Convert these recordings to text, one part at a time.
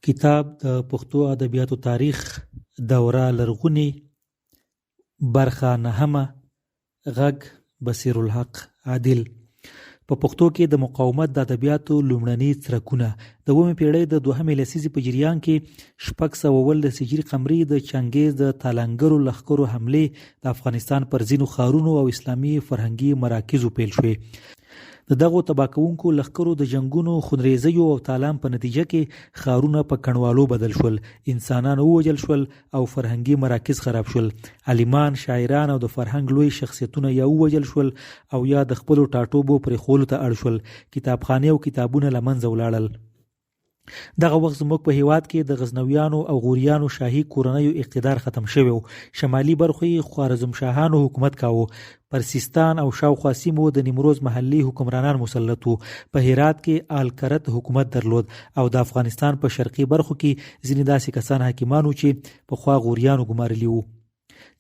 کتاب د پښتو ادبیاتو تاریخ دوره لرغونې برخه نهمه غږ بصیرالحق عادل. په پښتو کې د مقاومت د ادبیاتو لومړني څرکونه د 9مې پیړۍ د 2مې لسیزې په جریان کې 600 هجري قمري د چنګیز د تالنګرو لښکرو حملې د افغانستان پر ځینو ښارونو او اسلامي فرهنګي مراکزو پیل شوې. د دغو تباه کوونکو لښکرو د جنګونو، خونریزیو او تالان په نتیجه کې ښارونه په کنډوالو بدل شول، انسانان ووژل شول او فرهنګي مراکز خراب شول. عالمان، شاعران او د فرهنګ لوی شخصیتونه یا ووژل شول او یا د خپلو ټاټوبو پرېښولو ته اړ شول. کتابخانې او کتابونه له منځه ولاړل. دغه وخت زموږ په هیواد کې د غزنویانو او غوریانو شاهي کورنیو اقتدار ختم شوی و. شمالي برخو یې خوارزم شاهانو حکومت کاوه. پر سیستان او شاوخوا سیمو د نیمروز محلي حکمرانان مسلط وو. په هرات کې آل کرت حکومت درلود او د افغانستان په شرقي برخو کې ځینې داسې کسان حاکمان وو چې پخوا غوریانو ګمارلي وو.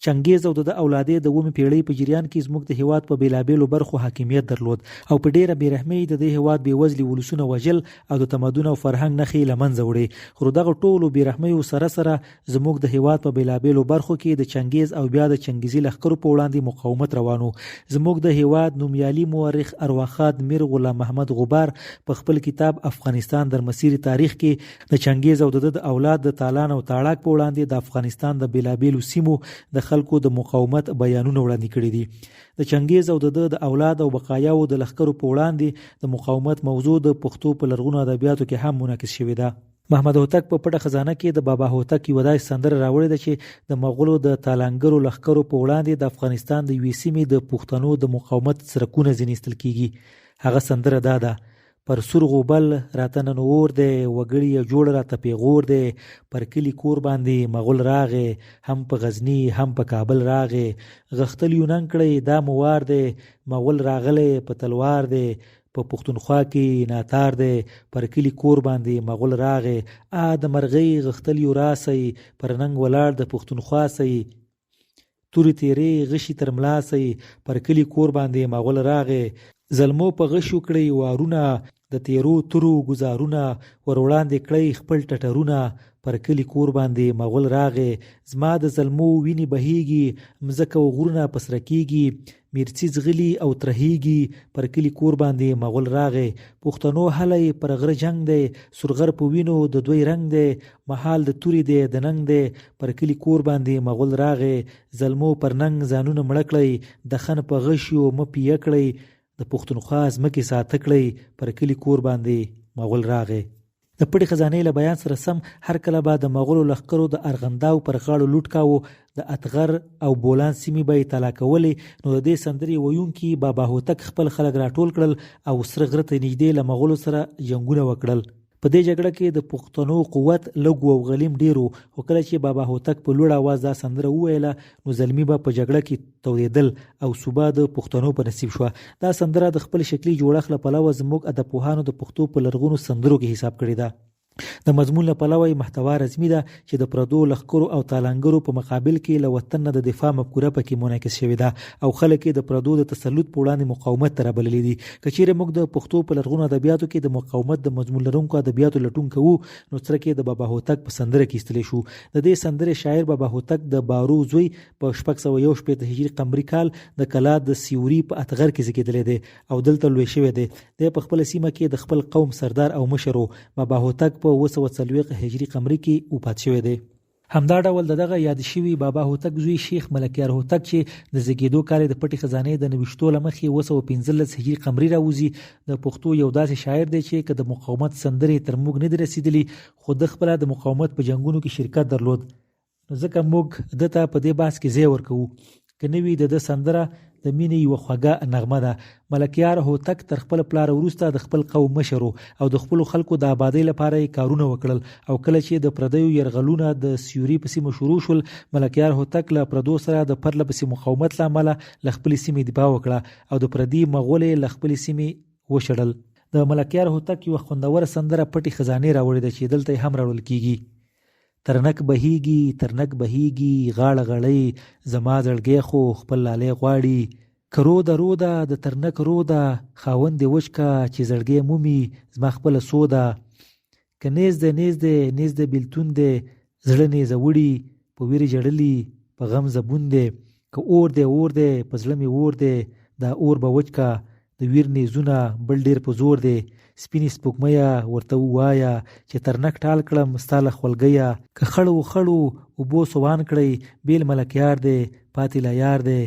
چنګیز او د اولادې د 9مې پیړۍ په جریان کې زموږ د هیواد په بیلابیلو برخو حاکمیت درلود او په ډیره بیرحمۍ د دې هیواد بېوزلي ولسونه وژل او د تمدن او فرهنګ نښې له منځه وړې. خو دغه ټولو بیرحمیو سره سره زموږ د هیواد په بیلابیلو برخو کې د چنګیز او بیا د چنګیزي لښکرو په وړاندې مقاومت روانو. زموږ د هیواد نومیالي مورخ ارواښاد میر غلام محمد غبار په خپل کتاب افغانستان در مسیر تاریخ کې د چنګیز او د اولاد د تالان او تاړاک په وړاندې د افغانستان د بیلابیلو سیمو د خلکو د مقاومت بیانونه وړاندې کړي دي. د چنګیز او د اولاد او بقایاو د لښکرو په وړاندې د مقاومت موضوع د پښتو په لرغونو ادبیاتو کې هم منعکس شوې ده. محمد هوتک په پټه خزانه کې د بابا هوتک یوه داسې سندره راوړې ده چې د مغولو د تالنګرو لښکرو په وړاندې د افغانستان د یوې سیمې د پښتنو د مقاومت څرکونه ځینې ایستل کېږي. هغه سندره دا ده: پر سور غوبل راته ننور دی، وګړي جوړ راته پیغور دی، پر کلي کور باندې مغول راغی، هم په غزني هم په کابل راغی، غښتل یونان کړی دا موار دی، مغول راغلی په تلوار دی، په پښتونخوا کې ناتار دی، پر کلي کور باندې مغول راغی، د مرغۍ غښتل یو راسی، پر ننګ ولاړ د پښتونخوا سی، تورې تیرې غشي تر ملا سی، پر کلي کور باندې مغول راغی، زلمو په غشو کړی وارونه، د تیرو تورو گزارونه، ور وړاندې کړی خپل ټټرونه، پر کلي کور باندې مغول راغی، زما د زلمو وینې بهیږي، مځکه و غرونه په سره کېږي، میرڅي ځغلي او ترهیږي، پر کلي کور باندې مغول راغی، پښتنو هلی پر غره جنگ دی، سرغر په وینو د دوی رنگ دی، محال د توري دی د ننګ دی، پر کلي کور باندې مغول راغی، زلمو پر ننګ ځانونه مړه کړی، د خن په غشیو مه پیه کړی، د پښتونخوا ځمکې ساته کړی، پر کلي کور باندې مغول راغی. د پټې خزانې له بیان سره سم هر کله به د مغولو لښکرو د ارغنداو پر غاړو لوټ کاوه، د اتغر او بولان سیمې به یې طلا کولې. نو د دې سندرې ویونکي بابا هوتک خپل خلک راټول کړل او سره غره ته نږدې له مغولو سره جنګونه وکړل. په دې جګړه کې د پښتنو قوت لږ او غلیم ډیرو، خو کله چې بابا هوتک په لوړ اواز دا سندره وویله نو زلمی به په جګړه کې تودېدل او صوبه د پښتنو په نصیب شوه. دا سندره د خپل شکلي جوړښت له پلوه زموږ ادبپوهانو د پښتو په لرغونو سندرو کې حساب کړې ده. د مضمون له پلوه یې محتوا رزمي ده چې د پردو لښکرو او تالنګرو په مقابل کې له وطن نه د دفاع مفکوره پکې منعکس شوې ده او خلک یې د پردو د تسلط په وړاندې مقاومت ته رابللي دي. که چیرې موږ د پښتو په لرغونو ادبیاتو کې د مقاومت د مضمون لرونکو ادبیاتو لټون کوو نو څرک یې د بابا هوتک په سندره کې ایستلی شو. د دې سندرې شاعر بابا هوتک د بارو زوی په 661 هجري قمري کال د کلا د سیوري په اتغر کې زیږېدلی دی او دلته لوی شوی دی. دی په خپله سیمه کې د خپل قوم سردار او مشر و. بابا هوتک په 940 هجري قمري کې وفات شوی دی. همدا ډول دغه یاد شوی بابا هوتک زوی شیخ ملکیار هوتک چې د زیږېدو کال د پټې خزانې د نوښتو له مخې 915 هجري قمري راوځي، د پښتو یو داسې شاعر دی چې که د مقاومت سندرې تر موږ نه دي رسېدلي خو د خپله د مقاومت په جنګونو کې شرکت درلود. نو ځکه موږ دته په دې بحث کې ځای ورکوو. که نه وي د سندره د مینې یوه خوږه نغمه ده. ملکیار هوتک تر خپل پلار وروسته د خپل قوم مشر او د خپلو خلکو د آبادۍ لپاره یې کارونه وکړل او کله چې د پردیو یرغلونه د سیوري په سیمه شروع شول ملکیار هوتک له پردو سره د پرله پسې مقاومت له امله له خپلې سیمې دفاع وکړه او د پردي مغول یې له خپلې سیمې وشړل. د ملکیار هوتک یوه خوندوره سندره پټې خزانې راوړې ده چې دلته هم راوړل کیږي: ترنک بهیږي ترنک بهیږي غاړه غړۍ، زما زړګی خو خپل لالی غواړي، کرو ده رو ده د ترنک رو ده، خاوند دې وچکه چې زړګی مومي زما خپله سوده، که نیز د بیلتون دی زړه نیزه وړي په ویرې ژړلي په غم زبون دی که اور دی په زړه مې اور دی دا اور به وچ کا د ویر نیزونه بل ډیر په زور دی سپینې سپوږمۍ ورته ووایه چې ترنک ټال کړم ستا له خولګیه که خړو اوبو سوان کړی بیل ملکیار دی پاتې لا یار دی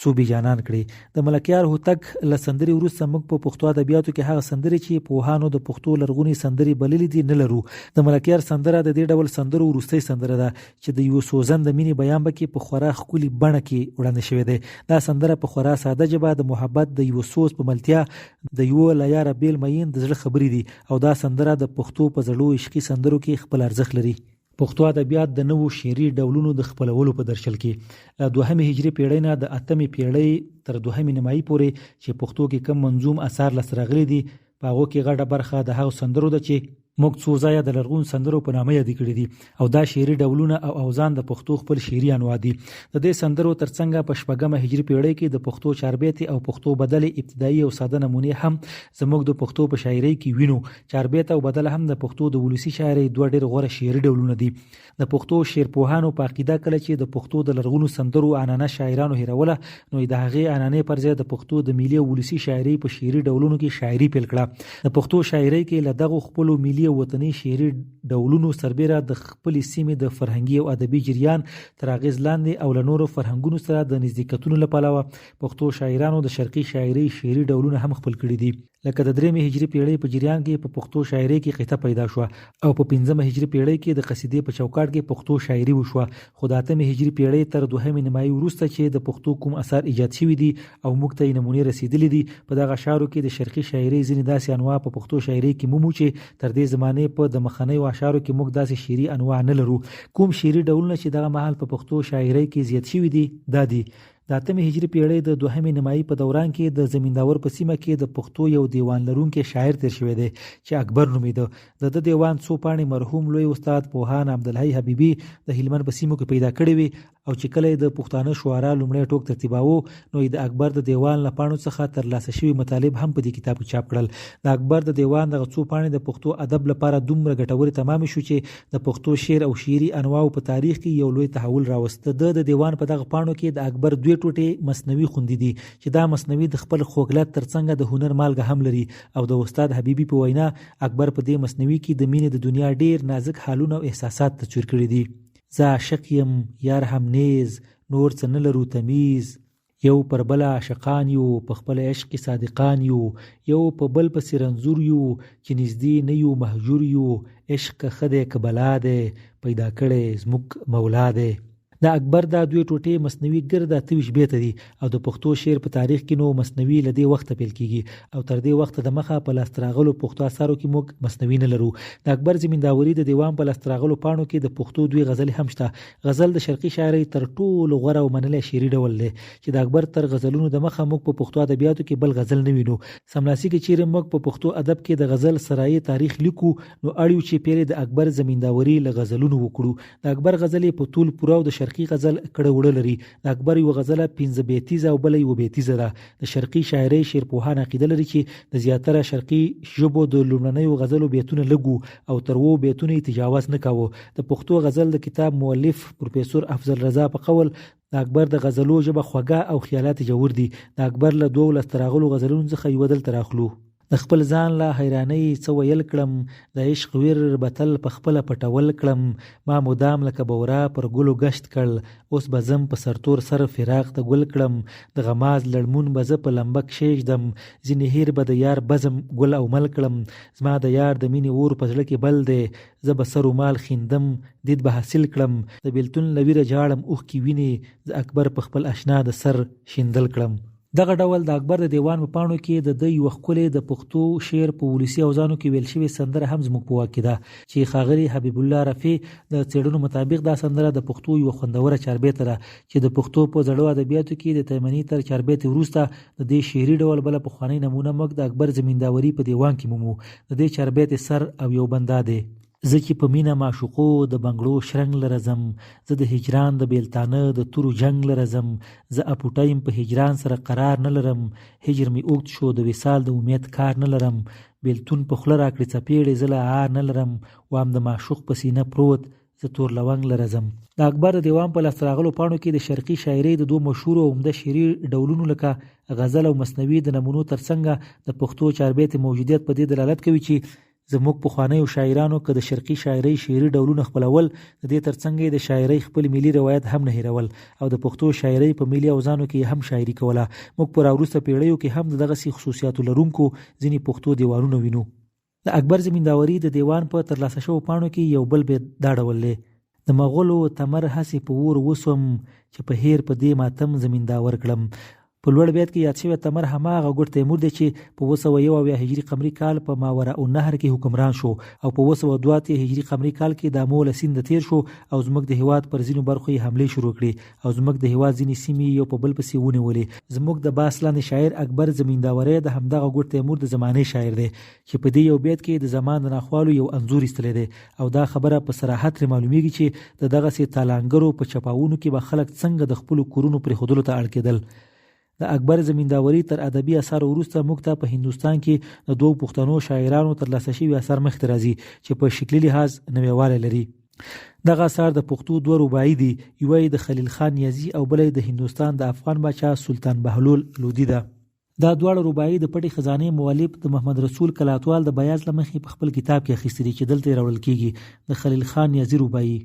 صوبې جانان کړي. د ملکیار هوتک له سندرې وروسته موږ په پښتو ادبیاتو کې هغه سندرې چې پوهانو د پښتو لرغونې سندرې بللې دي نه لرو. د ملکیار سندره د دې ډول سندرو وروستۍ سندره ده چې د یو سوزن د مینې بیان پکې په خورا ښکلي بڼه کې وړاندې شوی دی. دا سندره په خورا ساده ژبه د محبت د یو سوز په ملتیا د یو له یاره بیل مین د زړه خبرې دي او دا سندره د پښتو په زړو عشقي سندرو کې خپل ارزښت لري. پښتو ادبیات د نوو شعري ډولونو د خپلولو په درشل کې له 2 هجري پیړۍ نه د 8 پیړۍ تر 2 نیمایي پورې چې پښتو کې کم منظوم اثار لاسته راغلي دي په هغو کې غټه برخه د هغو سندرو ده چې موږ څو ځایه د لرغون سندرو په نامه یاد کړي دي او دا شعري ډولونه او اوزان د پښتو خپل شعري انواع دي. د دې سندرو ترڅنګ په 4 هجري پیړۍ کې د پښتو چاربیت او پښتو بدل ابتدایي او ساده نمونې هم زموږ د پښتو په شاعرۍ کې وینو. چاربیت او بدل هم د پښتو د ولسی شاعرۍ دوه ډېر غوره شعري ډولونه دي. د پښتو شعرپوهانو په عقیده کله چې د پښتو د لرغونو سندرو عنعنه شاعرانو هیروله نو د هغې عنعنې پر ځای د پښتو د ملي او ولسی شاعرۍ په شعري ډولونو کې شاعري پیل کړه. د پښتو شاعرۍ کې له دغه خپل ملي او وطني شعري ډولونو سربېره د خپل سیمې د فرهنګي او ادبي جریان تر اغیز لاندې او له نورو فرهنګونو سره د نزدېکتونو لپاره پښتو شاعرانو د شرقي شاعرۍ شعري ډولونه هم خپل کړي دي. لکه د 3 هجري پیړۍ په جریان کې په پښتو شاعرۍ کې قطعه پیدا شو او په 5 هجري پیړۍ کې د قصیدې په چوکاټ کې پښتو شاعري وشوه. خو د 8 هجري پیړۍ تر 2 نیمایي وروسته چې د پښتو کوم اثار ایجاد شوي دي او موږ ته یې نمونې رسیدلې دي په دغه اشعارو کې د شرقي شاعرۍ ځینې داسې انواع په پښتو شاعرۍ کې مومو چې تر دې زمانې په د مخنیو اشعارو کې موږ داسې شعري انواع نه لرو. کوم شعري ډولونه چې دغه مهال په پښتو شاعرۍ کې زیات شوي دي دا دي: د 8 هجري پیړۍ د 2 نیمایي په دوران کې د زمینداور په سیمه کې د پښتو یو دیوان لرونکي شاعر تیر شوی دی چې اکبر نومیده. د دیوان څو پاڼې مرحوم لوی استاد پوهان عبدالحی حبیبي د هلمند په سیمو کې پیدا کړی وي او چې کله د پښتانه شعرا لومړی ټوک ترتیباوه نو د اکبر د دیوان له پاڼو څخه ترلاسه شوي مطالب هم په دې کتاب کې چاپ کړل. د اکبر د دیوان دغه څو پاڼې د پښتو ادب لپاره دومره ګټورې تمام شو چې د پښتو شعر او شعري انواعو په تاریخ کې یو لوی تحول راوسته. د دیوان په دغه پاڼو کې د اکبر 2 ټوټې مصنوي خوندې دي چې دا مصنوي د خپل خوږلت ترڅنګ د هنر مالګه هم لري او د استاد حبیبي په وینا اکبر په دې مصنوي کې د مینې د دنیا ډیر نازک حالونه او احساسات تصویر کړي دي. زه عاشق یم یار هم نیز نور څه نه لرو تمیز یو پر بل عاشقان یو په خپل عشق صادقان یو یو په بل پسې رنځور یو چې نږدې نه یو مهجور یو عشق ښه دی که بلا دی پیدا کړی زموږ مولا دی. د اکبر دا 2 ټوټې مصنوي ګرده 28 بیته دي او د پښتو شعر په تاریخ کې نو مصنوي له دې وخته پیل کیږي او تر دې وخته د مخه په لاستراغلو پښتو اثارو کې موږ مصنوي نه لرو. د اکبر زمینداوري د دیوان په لاستراغلو پاڼو کې د پښتو 2 غزلې هم شته. غزل د شرقي شاعرۍ تر ټولو غوره او منلی شعري ډول دی چې د اکبر تر غزلونو د مخه موږ په پښتو ادبیاتو کې بل غزل نه وینو. سملاسي کې چیرې موږ په پښتو ادب کې د غزل سرایي تاریخ لیکو نو اړیو چې پیری د اکبر زمینداوري له غزلونو وکړو. د اکبر غزلې په طول پوره او د شرقي غزل کړه وړه لري. د اکبر یو غزله 15 بیتیزه او بل یو بیتیزه ده. د شرقي شاعرۍ شعرپوهان عقیده لري چې د زیاتره شرقي ژبو د لومړنیو غزلو بیتونه لږو او تر 2 بیتونه تجاوز نه کاوه. د پښتو غزل د کتاب مؤلف پروفیسور افضل رضا په قول د اکبر د غزلو ژبه خوږه او خیالات جوړ دي. د اکبر له 2 لستراغلو غزلونو څخه یو دل تراخلو: د خپل ځان لا حیرانۍ څه ویل کړم د عشق ویر بتل په خپل پټول کړم ما مدام لکه بورا پر ګلو گشت کړ اوس بزم په سرتور سر فراق ته ګل کړم د غماز لړمون بزه په لمبک شیږدم ځینې هیر به د یار بزم ګل او مل کړم زما د یار د مینې اور په زړه کې بل دی زه به سر و مال خیندم دید به حاصل کړم د بیلتون لویره جاړم اوښکې وینې د اکبر په خپل اشنا د سر شیندل کړم. دغه ډول د اکبر د دیوان په پاڼو کې د یو ښکلې د پښتو شعر په ولسي اوزانو کې ویل شوې سندره هم زموږ په واک کې ده چې ښاغلي حبیب الله رفیع د څېړنو مطابق دا سندره د پښتو یو خوندوره چاربیته ده چې د پښتو په زړو ادبیاتو کې د تیمني تر چاربیتې وروسته د دې شعري ډول بله پخوانۍ نمونه موږ د اکبر زمینداوري په دیوان کې مومو. د دې چاربیتې سر او یو بنده دی: زه چې په مینه معشوقو د بنګړو شرنګ لرزم، زه د هجران د بیلتانه د تورو جنگ لرزم، زه اپوټایم په هجران سره قرار نه لرم، هجر می اوږد شو د وصال د امید کار نه لرم، بیلتون په خوله راکړي څپېړې زه له عار نه لرم، وام د معشوق په سینه پروت زه تور لونګ لرزم. د اکبر د دیوان په لاسته راغلو پاڼو کې د شرقي شاعرۍ د دوه مشهورو او عمده شعري ډولونو لکه غزل او مثنوي د نمونو ترڅنګ د پښتو چاربیت موجودیت په دې دلالت کوي چې زموږ پخوانیو شاعرانو که د شرقي شاعرۍ شعري ډولونه خپلول، د دې ترڅنګ د شاعرۍ خپل ملي روایت هم نه هیرول او د پښتو شاعرۍ په ملي اوزانو کې هم شاعري کوله. موږ په راوروسته پیړیو کې هم دغسې خصوصیاتو لرونکو ځینې پښتو دیوانونه وینو. د اکبر زمینداوري د دیوان په ترلاسه شوو پاڼو کې یو بل بیت دا ډول دی: د مغولو تمر هسې په اور وسوم، چې په هیر په دې ماتم زمینداور کړم. په لوړ بیت کې یاد شوی تمر هماغه ګوډ تیمور دی چې په 201 هجري قمري کال په ماوراءالنهر کې حکمران شو او په 202 هجري قمري کال کې د امو له سیند تیر شو او زموږ د هیواد پر ځینو برخو یې حملې شروع کړې او زموږ د هیواد ځینې سیمې یو په بل پسې ونیولې. زموږ د باس لاندې شاعر اکبر زمینداوری د همدغه ګوډ تیمور د زمانې شاعر دی چې په دې یو بیت کې د زمان د ناخوالو یو انځور ایستلی دی او دا خبره په صراحت ترې معلومیږي چې د دغسې تالانګرو په چپاوونو کې به خلک څنګه د خپلو کورونو پرېښودلو ته اړ کېدل. د اکبر زمینداوري تر ادبي اثارو وروسته موږ ته په هندوستان کې د دوو پښتنو شاعرانو ترلاسه شوي اثار مخې ته راځي چې په شکلي لحاظ نویوالی لري. دغه اثار د پښتو دوه رباعي دي، یوه یې د خلیل خان نیازي او بله یې د هندوستان د افغان باچا سلطان بهلول لودي ده. دا دواړه رباعي د پټې خزانې مؤلف د محمد رسول کلاتوال د بیاض له مخې په خپل کتاب کې اخیستې دي چې دلته یې راوړل کېږي. د خلیل خان نیازي رباعي: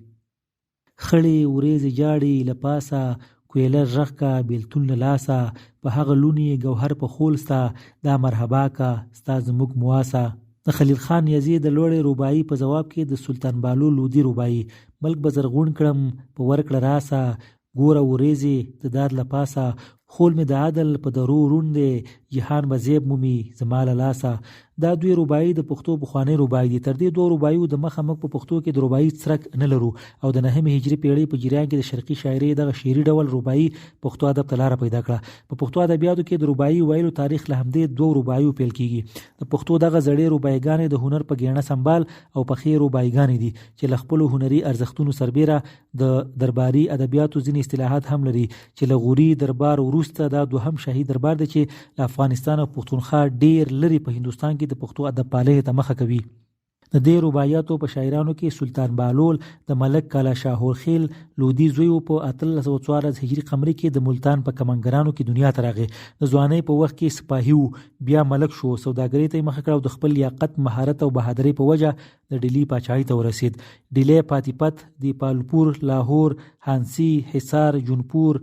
خړې ورېځې جاړې له پاسه، کویله غږ کا بیلتون له لاسه، په هغه لونی ګوهر په خول ستا، دا مرحبا کا ستا زموږ مواسه. د خلیل خان نیازي د لوړې رباعي په ځواب کې د سلطان بهلول لودي رباعي: ملک به زرغون کړم په ورکړه راسه، ګوره ورېځې د داد له پاسه، خول مې د عدل په درو روڼ دی، جهان به زیب مومي زما له لاسه. دا دوی رباعي د پښتو پخوانۍ رباعي دي. تر دې دوه رباعیو د مخه موږ په پښتو کې د رباعي څرک نه لرو او د 9 هجري پیړۍ په جریان کې د شرقي شاعرۍ دغه شعري ډول رباعي پښتو ادب ته لاره پیدا کړه. په پښتو ادبیاتو کې د رباعي ویلو تاریخ له همدې دوه رباعیو پیل کېږي. د پښتو دغه زړې رباعیګانې د هنر په ګیڼه سمبال او پخې رباعیګانې دي چې له خپلو هنري ارزښتونو سربیره د درباري ادبیاتو ځینې اصطلاحات هم لري چې له غوري دربار وروسته دا دوهم شاهي دربار دی چې له افغانستان او پښتونخوا ډیر لري په هندوستان کې د پښتو ادب پالنې ته مخه کوي. د دې رباعیاتو په شاعرانو کې سلطان بهلول د ملک کالا شاهورخیل لودي زوی په 1314 هجري قمري کې د ملتان په کمنګرانو کې دنیا ته راغی. د ځوانۍ په وخت کې سپاهي وو، بیا ملک شو، سوداګرۍ ته یې مخه کړه او د خپل لیاقت، مهارت او بهادرۍ په وجه د ډیلي پاچاهۍ ته ورسید. ډیلی، پاتیپت، دیپالپور، لاهور، هانسي، حصار، جونپور،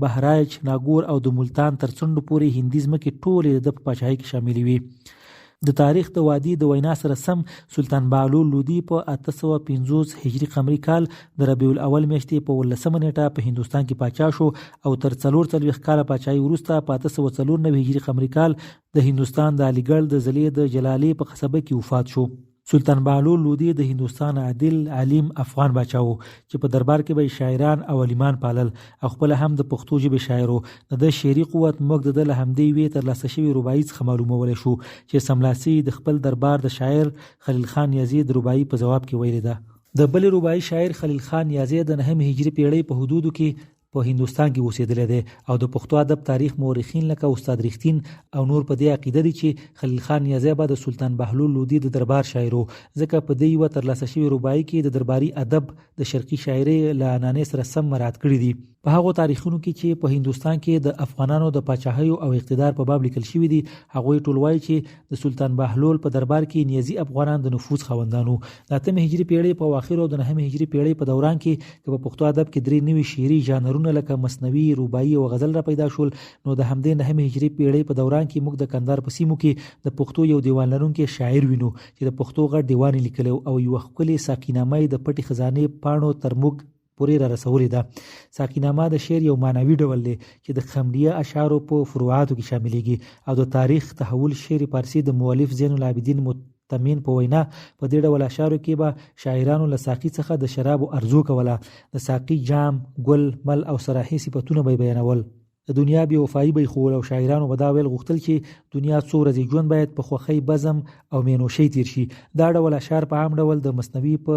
بهرایچ، ناګور او د ملتان تر څنډو پورې هندي ځمکې ټولې د پاچاهۍ کې شاملې وي. د تاریخ د وادي د وینا سره سم سلطان بهلول لودي په 850 هجري قمري کال د ربیع الاول میاشتې په 18 نیټه په هندوستان کې پاچا شو او تر 44 کاله پاچاهۍ وروسته په 894 هجري قمري کال د هندوستان د علیګړ د ضلع د جلالي په قصبه کې وفات شو. سلطان بهلول لودي د هندوستان عادل، عالم افغان باچا وو چې په دربار کې به شاعران او عالمان پالل او خپل هم د پښتو ژبې شاعر وو. د شعري قوت موږ د له همدې یوې ترلاسه شوې رباعي څخه معلومولی شو چې سملاسي د خپل دربار د شاعر خلیل خان نیازي د رباعي په ځواب کې ویلې ده. د بلې رباعي شاعر خلیل خان نیازي د 9 هجري پیړۍ په حدودو کې په هندوستان کې اوسېدلی دی او د پښتو ادب تاریخ مورخین لکه استاد رښتین او نور په دې عقیده دي چې خلیل خان نیازی به د سلطان بهلول لودي د دربار شاعر و، ځکه په دې یوه ترلاسه شوې رباعي کې د درباري ادب د شرقي شاعرۍ له عنعنې سره سم مراعات کړي دي. په هغو تاریخونو کې چې په هندوستان کې د افغانانو د پاچاهیو او اقتدار په باب لیکل شوي دي، هغوی ټول وایي چې د سلطان بهلول په دربار کې نیازي افغانان د نفوذ خاوندانو. د 8 هجري پیړۍ په اواخرو او د 9 هجري پیړۍ په دوران کې په پښتو ادب کې 3 نوي شعري ژانرونه لکه مثنوي، رباعي او غزل را پیدا شول. نو د همدې 9 هجري پیړۍ په دوران کې موږ د کندهار په سیمو کې د پښتو یو دیوان لرونکی شاعر وینو چې د پښتو غټ دیوان لیکلی او یوه ښکلې ساقینامه د پټې خزانې پاڼو تر موږ پورې را رسولې ده. ساقینامه د شعر یو معنوي ډول دی چې د خمریه اشعارو په فروعاتو کې شاملېږي او د تاریخ تحول شعر فارسي د مؤلف زین العابدین متمن په وینا په دې ډول اشعارو کې به شاعرانو له ساقي څخه د شرابو ارزو کوله. د ساقي جام، ګل، مل او سراحي صفتونه به بیانول. د دنیا بې وفایي به یې ښوول او شاعرانو به دا ویل غوښتل چې دنیا څو ورځې ژوند باید په خوښۍ بزم او مینوشۍ تیر شي. دا ډول اشعار په عام ډول د مثنوي په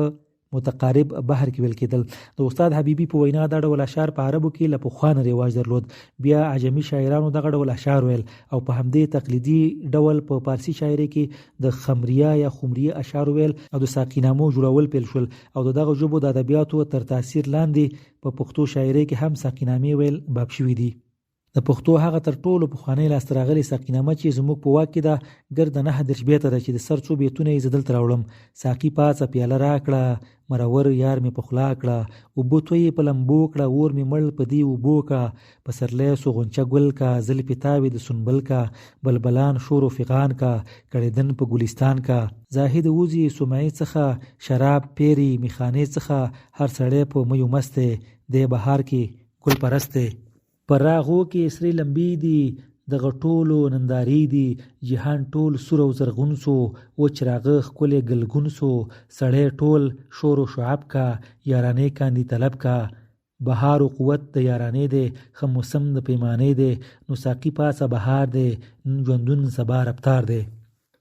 متقارب بحر کې ویل کېدل. د استاد حبیبي په وینا دا ډول اشعار په عربو کې له پخوا نه رواج درلود. بیا عجمي شاعرانو دغه ډول اشعار ویل او په همدې تقلیدي ډول په پارسي شاعري کې د خمریه یا خمریه اشعار ویل او د ساقینامو جوړول پیل شول او دغه ژبو د ادبیاتو تر تاثیر لاندې په پښتو شاعري کې هم ساقینامې ویل باب شوي دي. د پښتو هغه تر ټولو پخوانی لاسته راغلې ساقینامه چې زموږ په واک کې ده ګرده 9 بیته ده چې د سر څو بیتونه یې زه دلته راوړم. ساقي پاڅه پیاله راکړه، مرور یار مې پخلا کړه، اوبه تویې په لمبو کړه، اور مې مړ په دې اوبو کا، پسرلی سو غنچه ګل کا، زلفې تاوې د سنبل کا، بلبلان شور و فغان کا، کړېدن په ګلستان کا، زاهد وځي سمعې څخه، شراب پیری میخانې څخه، هر سړی په میو مست دی، دی بهار کې ګل پرست دی. پر راغو کې سرې لمبې دي، دغه ټولو نندارې دي، جهان ټول سور او زرغون سو، و چراغه ښکلی ګلګون سو، سړی ټول شور و شعب کا، یارانې کاندي طلب کا، بهار و قوت د یارانې دی، ښه موسم د پیمانې دی، نو ساقي پاسه بهار دی، نن ژوندون سبا رفتار دی.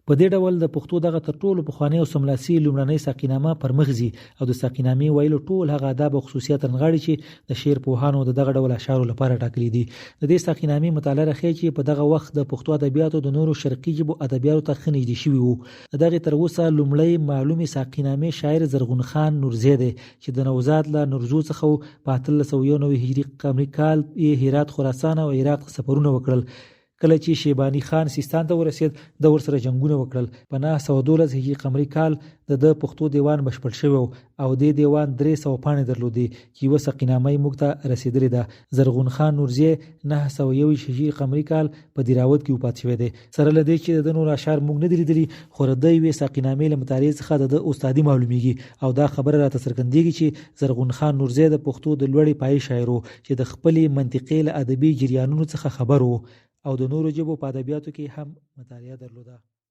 په دې ډول د پښتو دغه تر ټولو پخوانی او سملاسي لومړنۍ ساقینامه پر مخ ځي او د ساقینامې ویلو ټول هغه آداب او خصوصیات رانغاړي چې د شعر پوهانو د دغه ډول اشعارو لپاره ټاکلي دي. د دې ساقینامې مطالعه راښیي چې په دغه وخت د پښتو ادبیاتو د نورو شرقي ژبو ادبیاتو ته ښه نږدې شوي وو. د دغې تر اوسه لومړۍ معلومې ساقینامې شاعر زرغون خان نورزی دی چې د نوزاد له نورزو څخه په 1891 هجري قمري کال یې هرات، خراسان او عراق سفرونه وکړل. کله چې شیباني خان سیستان ته ورسید د ورسره جنگونه وکړل. په 912 هجري قمري کال د پښتو دیوان بشپړ شوی او د دیوان 300 پاڼې درلودې چې یوه ساقینامه یې موږ ته رسېدلې ده. زرغون خان نورزی 921 هجري قمري کال په دیراوت کې وفات شوی دی. سره له دې چې د نور اشعار موږ نه دي لیدلي، خو د یوې ساقینامې له مطالعې څخه د استادي معلومیږي او دا خبره راته څرګندېږي چې زرغون خان نورزی د پښتو د لوړې پایې شاعر و چې د خپلې منطقې له ادبي جریانونو څخه خبر و او د نورو ژبو په ادبیاتو کې هم مطالعه درلوده.